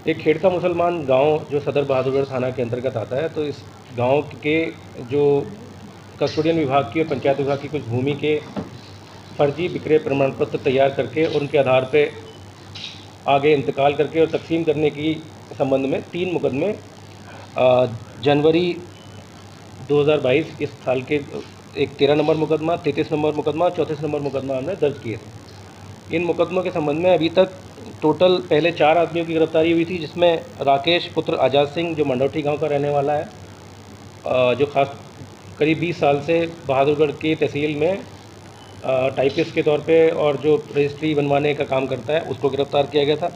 एक खेड़का मुसलमान गांव जो सदर बहादुरगढ़ थाना के अंतर्गत आता है, तो इस गांव के जो कस्टोडियन विभाग की और पंचायत विभाग की कुछ भूमि के फर्जी विक्रय प्रमाण पत्र तैयार करके और उनके आधार पर आगे इंतकाल करके और तकसीम करने की संबंध में 3 मुकदमे जनवरी 2022 इस साल के एक 13 नंबर मुकदमा, 33 नंबर मुकदमा और 34 नंबर मुकदमा हमने दर्ज किए थे। इन मुकदमों के संबंध में अभी तक टोटल पहले 4 आदमियों की गिरफ्तारी हुई थी, जिसमें राकेश पुत्र आज़ाद सिंह जो मंडौठी गांव का रहने वाला है, जो खास करीब 20 साल से बहादुरगढ़ की तहसील में टाइपिस्ट के तौर पे और जो रजिस्ट्री बनवाने का काम करता है, उसको गिरफ्तार किया गया था।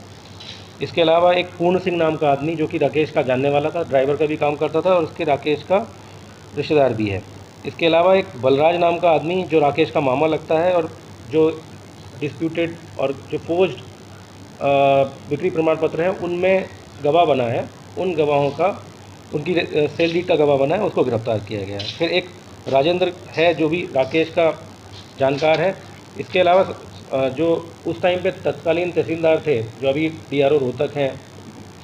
इसके अलावा एक पूर्ण सिंह नाम का आदमी जो कि राकेश का जानने वाला था, ड्राइवर का भी काम करता था और उसके राकेश का रिश्तेदार भी है। इसके अलावा एक बलराज नाम का आदमी जो राकेश का मामा लगता है और जो डिस्प्यूटेड और जो फोर्ज्ड बिक्री प्रमाण पत्र हैं उनमें गवाह बना है, उन गवाहों का उनकी सेल डीड का गवाह बना है, उसको गिरफ्तार किया गया है। फिर एक राजेंद्र है जो भी राकेश का जानकार है। इसके अलावा जो उस टाइम पे तत्कालीन तहसीलदार थे जो अभी DRO रोहतक हैं,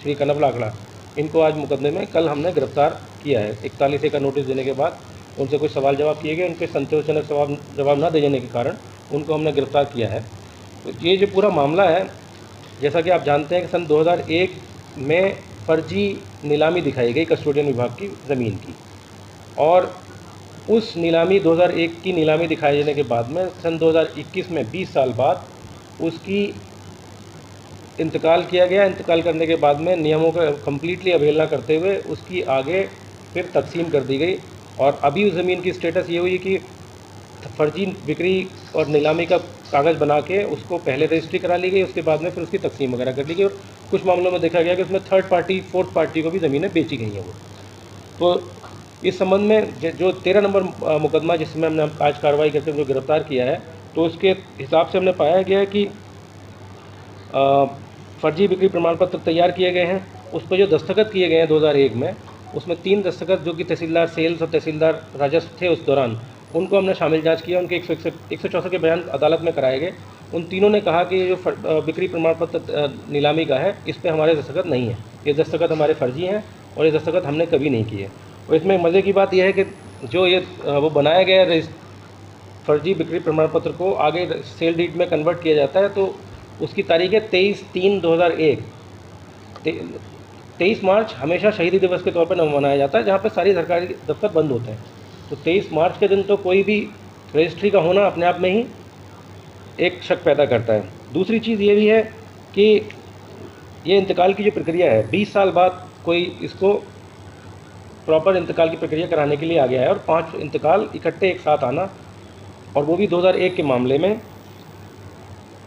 श्री कनब लाकड़ा, इनको आज मुकदमे में कल हमने गिरफ्तार किया है। 41A का नोटिस देने के बाद उनसे कुछ सवाल जवाब किए गए, उनके संतोषजनक जवाब न देने के कारण उनको हमने गिरफ्तार किया है। तो ये जो पूरा मामला है, जैसा कि आप जानते हैं कि सन 2001 में फर्जी नीलामी दिखाई गई कस्टोडियन विभाग की ज़मीन की, और उस नीलामी 2001 की नीलामी दिखाए जाने के बाद में सन 2021 में 20 साल बाद उसकी इंतकाल किया गया। इंतकाल करने के बाद में नियमों का कम्प्लीटली अवहेलना करते हुए उसकी आगे फिर तकसीम कर दी गई, और अभी उस ज़मीन की स्टेटस ये हुई कि फर्जी बिक्री और नीलामी का कागज़ बना के उसको पहले रजिस्ट्री करा ली गई, उसके बाद में फिर उसकी तकसीम वगैरह कर ली गई, और कुछ मामलों में देखा गया कि उसमें थर्ड पार्टी, फोर्थ पार्टी को भी ज़मीनें बेची गई हैं वो। तो इस संबंध में जो 13 नंबर मुकदमा जिसमें हमने आज कार्रवाई करके जो गिरफ्तार किया है, तो उसके हिसाब से हमने पाया गया है कि फर्जी बिक्री प्रमाण पत्र तैयार किए गए हैं। उस पर जो दस्तखत किए गए हैं 2001 में, उसमें 3 दस्तखत जो कि तहसीलदार सेल्स और तहसीलदार राजस्व थे उस दौरान, उनको हमने शामिल जांच किया। उनके 164 के बयान अदालत में कराए गए। उन तीनों ने कहा कि ये जो बिक्री प्रमाण पत्र नीलामी का है, इस पर हमारे दस्तखत नहीं है, ये दस्तखत हमारे फर्जी हैं और ये दस्तखत हमने कभी नहीं किए। और इसमें मज़े की बात यह है कि जो ये वो बनाया गया फर्जी बिक्री प्रमाण पत्र को आगे सेल डीड में कन्वर्ट किया जाता है, तो उसकी तारीख है 23/3/2001। 23 मार्च हमेशा शहीदी दिवस के तौर पर मनाया जाता है, जहाँ पर सारी सरकारी दफ्तर बंद होते हैं। तो 23 मार्च के दिन तो कोई भी रजिस्ट्री का होना अपने आप में ही एक शक पैदा करता है। दूसरी चीज़ ये भी है कि ये इंतकाल की जो प्रक्रिया है, 20 साल बाद कोई इसको प्रॉपर इंतकाल की प्रक्रिया कराने के लिए आ गया है, और 5 इंतकाल इकट्ठे एक साथ आना, और वो भी 2001 के मामले में,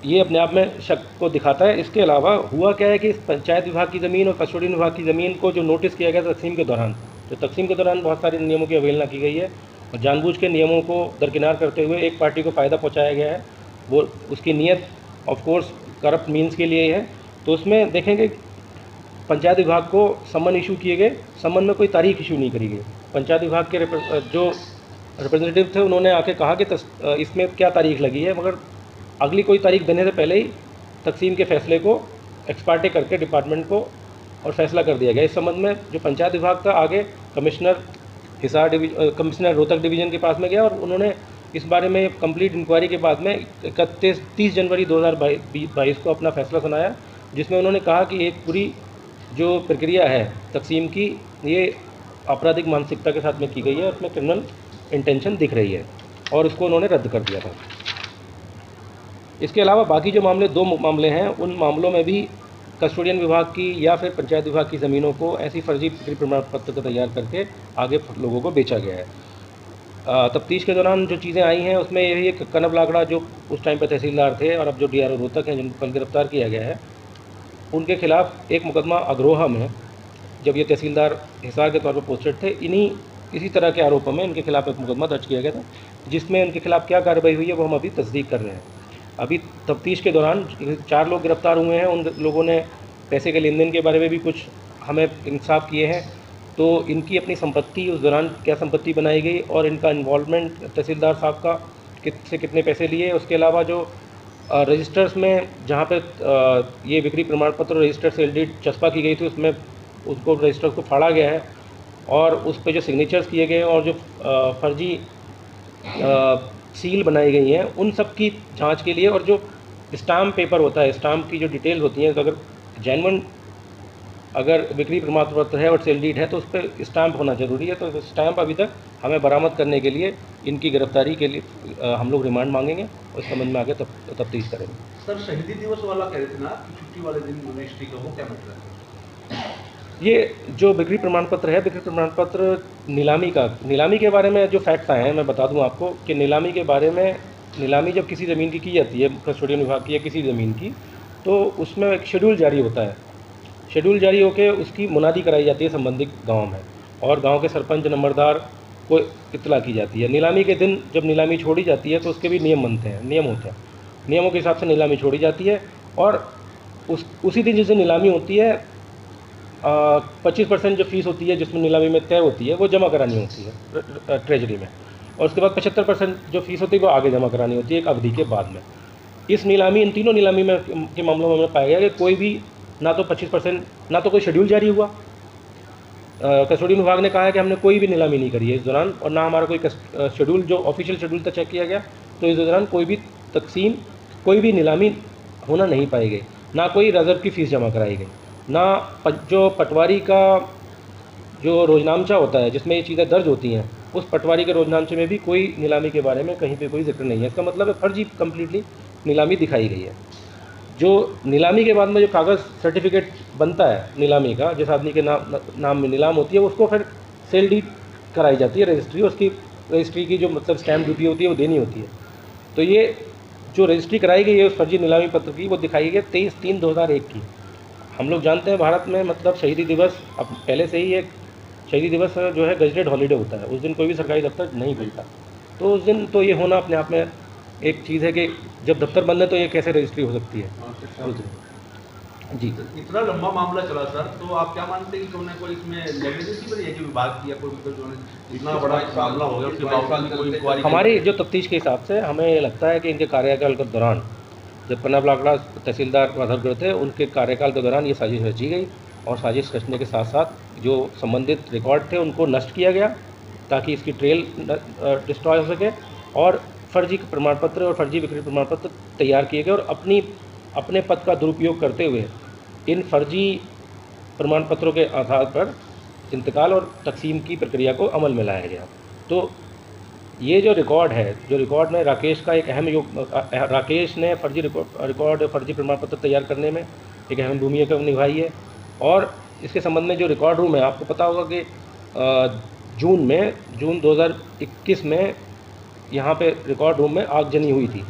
ये अपने आप में शक को दिखाता है। इसके अलावा हुआ क्या है कि पंचायत विभाग की ज़मीन और कस्टोडियन विभाग की ज़मीन को जो नोटिस किया गया तकसीम के दौरान, तो तकसीम के दौरान बहुत सारे नियमों की अवहेलना की गई है और जानबूझ के नियमों को दरकिनार करते हुए एक पार्टी को फ़ायदा पहुँचाया गया है। वो उसकी नीयत ऑफ कोर्स करप्ट मीन्स के लिए है। तो उसमें देखेंगे पंचायत विभाग को सम्मन इशू किए गए, सम्मन में कोई तारीख इशू नहीं करी गई। पंचायत विभाग के जो रिप्रेजेंटेटिव थे उन्होंने आके कहा कि इसमें क्या तारीख लगी है, मगर अगली कोई तारीख देने से पहले ही तकसीम के फैसले को एक्सपार्टे करके डिपार्टमेंट को और फैसला कर दिया गया। इस संबंध में जो पंचायत विभाग था आगे कमिश्नर रोहतक डिवीज़न के पास में गया, और उन्होंने इस बारे में कंप्लीट इंक्वायरी के बाद में 30 जनवरी 2022 को अपना फैसला सुनाया, जिसमें उन्होंने कहा कि एक पूरी जो प्रक्रिया है तकसीम की, ये आपराधिक मानसिकता के साथ में की गई है, उसमें क्रिमिनल इंटेंशन दिख रही है, और उसको उन्होंने रद्द कर दिया था। इसके अलावा बाकी जो मामले 2 मामले हैं, उन मामलों में भी कस्टोडियन विभाग की या फिर पंचायत विभाग की ज़मीनों को ऐसी फर्जी बिक्री प्रमाण पत्र को तैयार करके आगे लोगों को बेचा गया है। तफ्तीश के दौरान जो चीज़ें आई हैं उसमें यही एक कनब लाकड़ा जो उस टाइम पर तहसीलदार थे और अब जो DRO रोहतक हैं, जिनको कल गिरफ्तार किया गया है, उनके खिलाफ़ एक मुकदमा अग्रोहा में, जब ये तहसीलदार हिसार के तौर पर पोस्टेड थे, इसी तरह के आरोपों में इनके खिलाफ़ एक मुकदमा दर्ज किया गया था, जिसमें उनके खिलाफ़ क्या कार्रवाई हुई है वो हम अभी तस्दीक कर रहे हैं। अभी तफ्तीश के दौरान 4 लोग गिरफ्तार हुए हैं। उन लोगों ने पैसे के लेन देन के बारे में भी कुछ हमें इंसाफ किए हैं। तो इनकी अपनी संपत्ति, उस दौरान क्या संपत्ति बनाई गई और इनका इन्वॉल्वमेंट तहसीलदार साहब का से कितने पैसे लिए, उसके अलावा जो रजिस्टर्स में जहाँ पे ये बिक्री प्रमाण पत्र रजिस्टर सेल डीड चस्पा की गई थी, उसमें उसको रजिस्टर को फाड़ा गया है और उस पे जो सिग्नेचर्स किए गए हैं और जो फर्जी सील बनाई गई हैं, उन सब की जांच के लिए, और जो स्टाम्प पेपर होता है, स्टाम्प की जो डिटेल्स होती हैं, तो अगर जेन्युइन अगर बिक्री प्रमाण पत्र है और सेल डीड है तो उस पर स्टाम्प होना ज़रूरी है। तो स्टाम्प अभी तक हमें बरामद करने के लिए इनकी गिरफ्तारी के लिए हम लोग रिमांड मांगेंगे और इस संबंध में आगे तफ्तीश करेंगे। सर, शहीदी दिवस वाला कह रहे थे ना कि छुट्टी वाले दिन रजिस्ट्री का, वो क्या मैटर है? ये जो बिक्री प्रमाण पत्र है, बिक्री प्रमाण पत्र नीलामी के बारे में जो फैक्ट्स आए हैं, मैं बता दूं आपको कि नीलामी के बारे में, नीलामी जब किसी ज़मीन की जाती है कस्टोडियन विभाग की या किसी ज़मीन की, तो उसमें एक शेड्यूल जारी होता है। शेड्यूल जारी होकर उसकी मुनादी कराई जाती है संबंधित गांव में, और गांव के सरपंच नंबरदार को इत्तला की जाती है। नीलामी के दिन जब नीलामी छोड़ी जाती है तो उसके भी नियम होते हैं। नियमों के हिसाब से नीलामी छोड़ी जाती है, और उसी दिन जिस दिन नीलामी होती है 25% जो फीस होती है जिसमें नीलामी में तय होती है वो जमा करानी होती है ट्रेजरी में, और उसके बाद 75% जो फीस होती है वो आगे जमा करानी होती है एक अवधि के बाद में। इन तीनों नीलामी में के मामलों में हमें पाया गया कि कोई भी ना तो 25%, ना तो कोई शेड्यूल जारी हुआ। कस्टोडियन विभाग ने कहा है कि हमने कोई भी नीलामी नहीं करी है इस दौरान, और ना हमारा कोई शेड्यूल जो ऑफिशियल शेड्यूल तक चेक किया गया, तो इस दौरान कोई भी तकसीम, कोई भी नीलामी होना नहीं पाई गई, ना कोई रिजर्व की फ़ीस जमा कराई गई, ना जो पटवारी का जो रोजनामचा होता है जिसमें ये चीज़ें दर्ज होती हैं, उस पटवारी के रोजनामचे में भी कोई नीलामी के बारे में कहीं पे कोई जिक्र नहीं है। इसका मतलब है फर्जी कम्प्लीटली नीलामी दिखाई गई है। जो नीलामी के बाद में जो कागज़ सर्टिफिकेट बनता है नीलामी का, जिस आदमी के नाम में नीलाम होती है, उसको फिर सेल डीड कराई जाती है रजिस्ट्री, उसकी रजिस्ट्री की जो मतलब स्टैम्प ड्यूटी होती है वो देनी होती है। तो ये जो रजिस्ट्री कराई गई है उस फर्जी नीलामी पत्र की, वो दिखाई गई 23/3/2001 की। हम लोग जानते हैं भारत में मतलब शहीदी दिवस अब पहले से ही एक शहीदी दिवस जो है गजटेड हॉलीडे होता है, उस दिन कोई भी सरकारी दफ्तर नहीं खुलता। तो उस दिन तो ये होना अपने आप में एक चीज़ है कि जब दफ्तर बंद है तो ये कैसे रजिस्ट्री हो सकती है उस दिन। जी, इतना लंबा मामला चला सर, तो आप क्या मानते हैं कि उन्होंने कोई इसमें नेगलिजेंसी बनी है कि विभाग की, या कोई मतलब जो इतना बड़ा मामला हो गया उसके बावजूद कोई इंक्वायरी? हमारी जो तफ्तीश के हिसाब से हमें ये लगता है कि इनके कार्यकाल के दौरान, जब पन्ना ब्लाकड़ा तहसीलदार माधवगढ़ थे, उनके कार्यकाल के दौरान ये साजिश रची गई, और साजिश रचने के साथ साथ जो संबंधित रिकॉर्ड थे उनको नष्ट किया गया ताकि इसकी ट्रेल डिस्ट्रॉय हो सके, और फर्जी प्रमाण पत्र और फर्जी बिक्री प्रमाण पत्र तैयार किए गए, और अपने पद का दुरुपयोग करते हुए इन फर्जी प्रमाण पत्रों के आधार पर इंतकाल और तकसीम की प्रक्रिया को अमल में लाया गया। तो ये जो रिकॉर्ड में राकेश का एक अहम राकेश ने फर्जी प्रमाण पत्र तैयार करने में एक अहम भूमिका निभाई है। और इसके संबंध में जो रिकॉर्ड रूम है, आपको पता होगा कि जून 2021 में यहाँ पे रिकॉर्ड रूम में आगजनी हुई थी।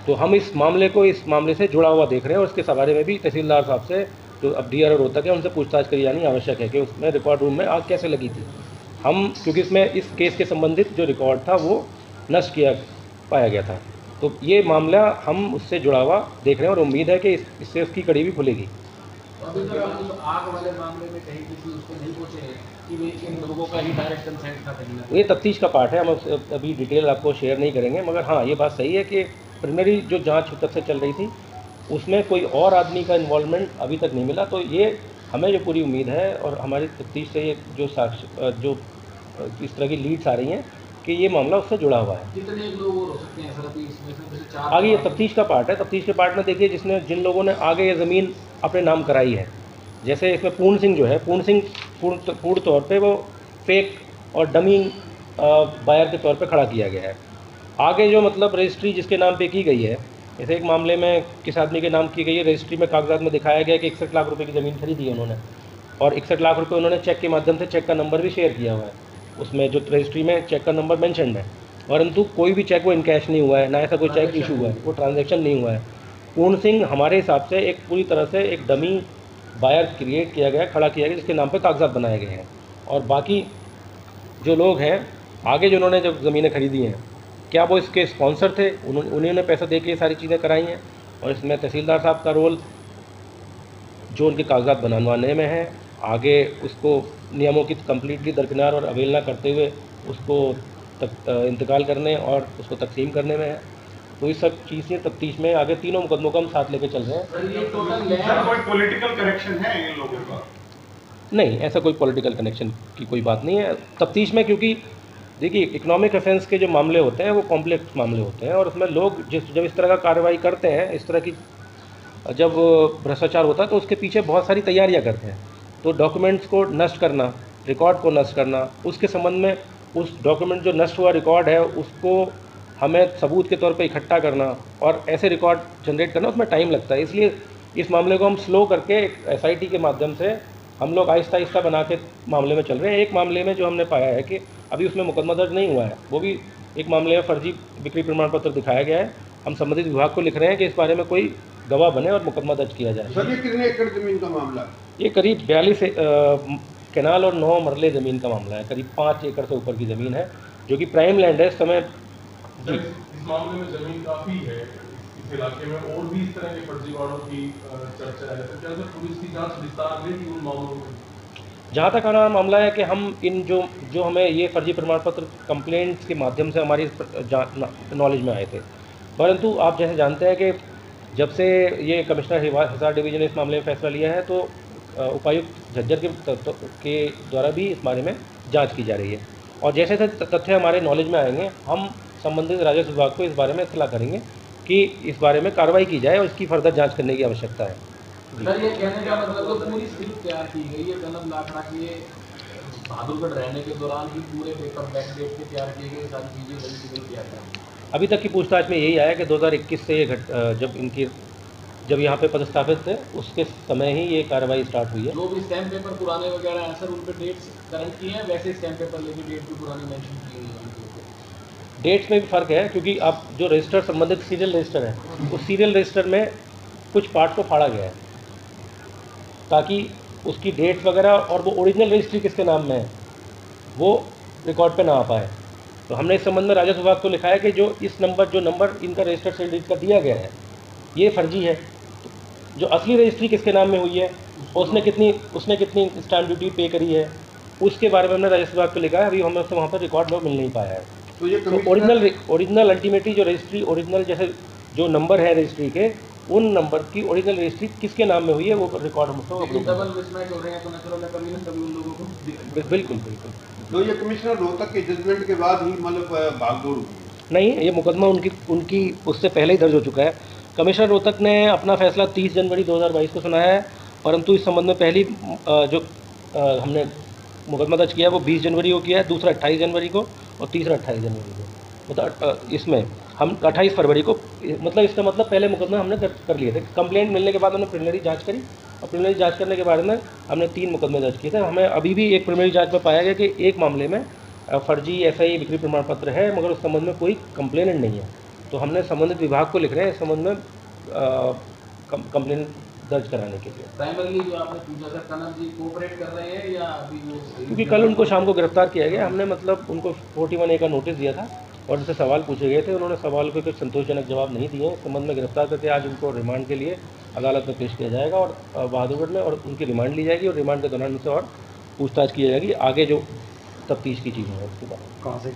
तो हम इस मामले से जुड़ा हुआ देख रहे हैं, और इसके बारे में भी तहसीलदार साहब से जो अब DRO रोहतक है उनसे पूछताछ करी जानी आवश्यक है कि उसमें रिकॉर्ड रूम में आग कैसे लगी थी। क्योंकि इसमें इस केस के संबंधित जो रिकॉर्ड था वो नष्ट पाया गया था। तो ये मामला हम उससे जुड़ा हुआ देख रहे हैं, और उम्मीद है कि इससे उसकी कड़ी भी खुलेगी। आग वाले मामले में कहीं किसी उसको नहीं पूछे हैं कि वे इन लोगों का ही डायरेक्ट कंसेंट था कहीं ना? ये तफ्तीश का पार्ट है, हम अभी डिटेल आपको शेयर नहीं करेंगे, मगर हाँ ये बात सही है कि प्रिलिमिनरी जो जांच तब से चल रही थी उसमें कोई और आदमी का इन्वॉल्वमेंट अभी तक नहीं मिला। तो ये हमें जो पूरी उम्मीद है, और हमारी तफ्तीश से ये जो इस तरह की लीड्स आ रही हैं कि ये मामला उससे जुड़ा हुआ है। कितने लोग हो सकते हैं सर अभी इसमें से? जैसे 4 आगे ये तफ्तीश का पार्ट है। तफ्तीश के पार्ट में देखिए जिन लोगों ने आगे ये ज़मीन अपने नाम कराई है, जैसे इसमें पूर्ण सिंह जो है, पूर्ण तौर पे वो फेक और डमी बायर के तौर पे खड़ा किया गया है। आगे जो मतलब रजिस्ट्री जिसके नाम पे की गई है, जैसे एक मामले में किस आदमी के नाम की गई है, रजिस्ट्री में कागजात में दिखाया गया कि 61 लाख रुपए की ज़मीन खरीदी है उन्होंने, और 61 लाख रुपए उन्होंने चेक के माध्यम से, चेक का नंबर भी शेयर किया हुआ है, उसमें जो रजिस्ट्री में चेक का नंबर मेंशन है, परंतु कोई भी चेक वो इनकैश नहीं हुआ है, ना ऐसा कोई चेक इशू हुआ है, वो ट्रांजैक्शन नहीं हुआ है। पूर्ण सिंह हमारे हिसाब से एक पूरी तरह से एक डमी बायर क्रिएट किया गया, खड़ा किया गया, जिसके नाम पे कागजात बनाए गए हैं। और बाकी जो लोग हैं आगे जिन्होंने जब ज़मीनें खरीदी हैं, क्या वो इसके स्पॉन्सर थे, उन्होंने पैसा दे के ये सारी चीज़ें कराई हैं, और इसमें तहसीलदार साहब का रोल जो उनके कागजात बनवाने में है, आगे उसको नियमों की कम्प्लीटली दरकिनार और अवहेलना करते हुए उसको इंतकाल करने और उसको तकसीम करने में है। तो इस सब चीज़ की तफ्तीश में आगे तीनों मुकदमों को हम साथ लेके चल रहे हैं। सर ये टोटल सर कोई पॉलिटिकल कनेक्शन है इन लोगों का? नहीं, ऐसा कोई पॉलिटिकल कनेक्शन की कोई बात नहीं है तफ्तीश में, क्योंकि देखिए इकोनॉमिक ऑफेंस के जो मामले होते हैं वो कॉम्प्लेक्स मामले होते हैं और उसमें लोग जब इस तरह का कार्रवाई करते हैं, इस तरह की जब भ्रष्टाचार होता है तो उसके पीछे बहुत सारी तैयारियां करते हैं। तो डॉक्यूमेंट्स को नष्ट करना, रिकॉर्ड को नष्ट करना, उसके संबंध में उस डॉक्यूमेंट जो नष्ट हुआ रिकॉर्ड है उसको हमें सबूत के तौर पे इकट्ठा करना और ऐसे रिकॉर्ड जनरेट करना, उसमें टाइम लगता है। इसलिए इस मामले को हम स्लो करके एक SIT के माध्यम से हम लोग आहिस्ता आहिस्ता बना के मामले में चल रहे हैं। एक मामले में जो हमने पाया है कि अभी उसमें मुकदमा दर्ज नहीं हुआ है, वो भी एक मामले में फर्जी बिक्री प्रमाण पत्र दिखाया गया है। हम संबंधित विभाग को लिख रहे हैं कि इस बारे में कोई गवाह बने और मुकदमा दर्ज किया जाए। सर ये कितने एकड़ जमीन का मामला है? ये करीब 42 कैनाल और 9 मरले ज़मीन का मामला है। करीब 5 एकड़ से ऊपर की ज़मीन है जो कि प्राइम लैंड है इस समय। जी, इस मामले में जमीन काफ़ी है इस इलाके में, और भी इस तरह के फर्जीवाड़ों की चर्चा है, तो क्या पुलिस की जांच विस्तार लेगी उन मामलों में? जहाँ तक हमारा मामला है कि हम इन जो हमें ये फर्जी प्रमाण पत्र कंप्लेंट्स के माध्यम से हमारी नॉलेज में आए थे, परंतु आप जैसे जानते हैं कि जब से ये कमिश्नर हिसार डिवीज़न ने इस मामले में फैसला लिया है तो उपायुक्त झज्जर के द्वारा भी इस बारे में जांच की जा रही है और जैसे जैसे तथ्य हमारे नॉलेज में आएंगे हम संबंधित राजस्व विभाग को इस बारे में इत्तला करेंगे कि इस बारे में कार्रवाई की जाए और इसकी फर्दर जाँच करने की आवश्यकता है। सर ये कहने का मतलब तो पूरी स्क्रिप्ट तैयार की गई है कनब लाखड़ा की, बहादुरगढ़ रहने के दौरान ही पूरे पेपर बैकडेट के तैयार किए गए, सारी चीज़ें वही की गई तैयार करें। अभी तक की पूछताछ में यही आया कि 2021 से ये जब यहाँ पे पदस्थापित थे उसके समय ही ये कार्रवाई स्टार्ट हुई है। जो भी स्टैम्प पेपर पुराने वगैरह हैं सर, उन पे डेट्स करंट की हैं, वैसे स्टैम्प पेपर लेके डेट भी पुरानी मेंशन की गई है। डेट्स में भी फ़र्क है क्योंकि आप जो रजिस्टर संबंधित सीरियल रजिस्टर है उस सीरियल रजिस्टर में कुछ पार्ट को फाड़ा गया है ताकि उसकी डेट्स वगैरह और वो ओरिजिनल रजिस्ट्री किसके नाम में है वो रिकॉर्ड पे ना आ पाए। तो हमने इस संबंध में राजस्व विभाग को लिखा है कि जो नंबर इनका रजिस्टर सेल डीड का दिया गया है ये फर्जी है। जो असली रजिस्ट्री किसके नाम में हुई है, उसने कितनी स्टैम्प ड्यूटी पे करी है, उसके बारे में हमने राजस्व विभाग को लिखा है। अभी हमें उससे वहाँ पर रिकॉर्ड में मिल नहीं पाया है। तो ये तो ओरिजिनल अल्टीमेटली जो रजिस्ट्री ओरिजिनल जैसे जो नंबर है रजिस्ट्री के, उन नंबर की ओरिजिनल रजिस्ट्री किसके नाम में हुई है वो रिकॉर्ड हमको डबल मिसमैच हो रहे हैं तो नेचुरल कभी ना कभी उन लोगों को बिल्कुल। तो ये कमिश्नर रोहतक के जजमेंट के बाद ही मतलब भागदौड़ हुई? नहीं, ये मुकदमा उनकी उससे पहले ही दर्ज हो चुका है। कमिश्नर रोहतक ने अपना फैसला 30 जनवरी 2022 को सुनाया है, परंतु इस संबंध में पहली हमने मुकदमा दर्ज किया है वो 20 जनवरी को किया है, दूसरा 28 जनवरी को और तीसरा 28 जनवरी को। मतलब इसमें हम 28 फरवरी को, मतलब इसका मतलब पहले मुकदमा हमने कर लिए थे। कंप्लेंट मिलने के बाद हमने प्रिलिमिनरी जांच करी और प्रिलिमिनरी जांच करने के बारे में हमने 3 मुकदमे दर्ज किए थे। हमें अभी भी एक प्रिलिमिनरी जांच में पाया गया कि एक मामले में फर्जी SI बिक्री प्रमाण पत्र है मगर उस संबंध में कोई कंप्लेनेंट नहीं है। तो हमने संबंधित विभाग को लिख रहे हैं इस संबंध में कंप्लेंट दर्ज कराने के लिए। प्राइमरली जो आपने पूछा था कनब जी कोऑपरेट कर रहे हैं या अभी वो, क्योंकि कल उनको शाम को गिरफ्तार किया गया, हमने मतलब उनको 41A का नोटिस दिया था और उनसे सवाल पूछे गए थे, उन्होंने सवाल को कुछ संतोषजनक जवाब नहीं दिए। इस संबंध में गिरफ्तार करके आज उनको रिमांड के लिए अदालत में पेश किया जाएगा और बहादुरगढ़ में, और उनकी रिमांड ली जाएगी और रिमांड के दौरान उनसे और पूछताछ की जाएगी आगे जो तफ्तीश की चीज़ें हैं उसके बाद। कहाँ से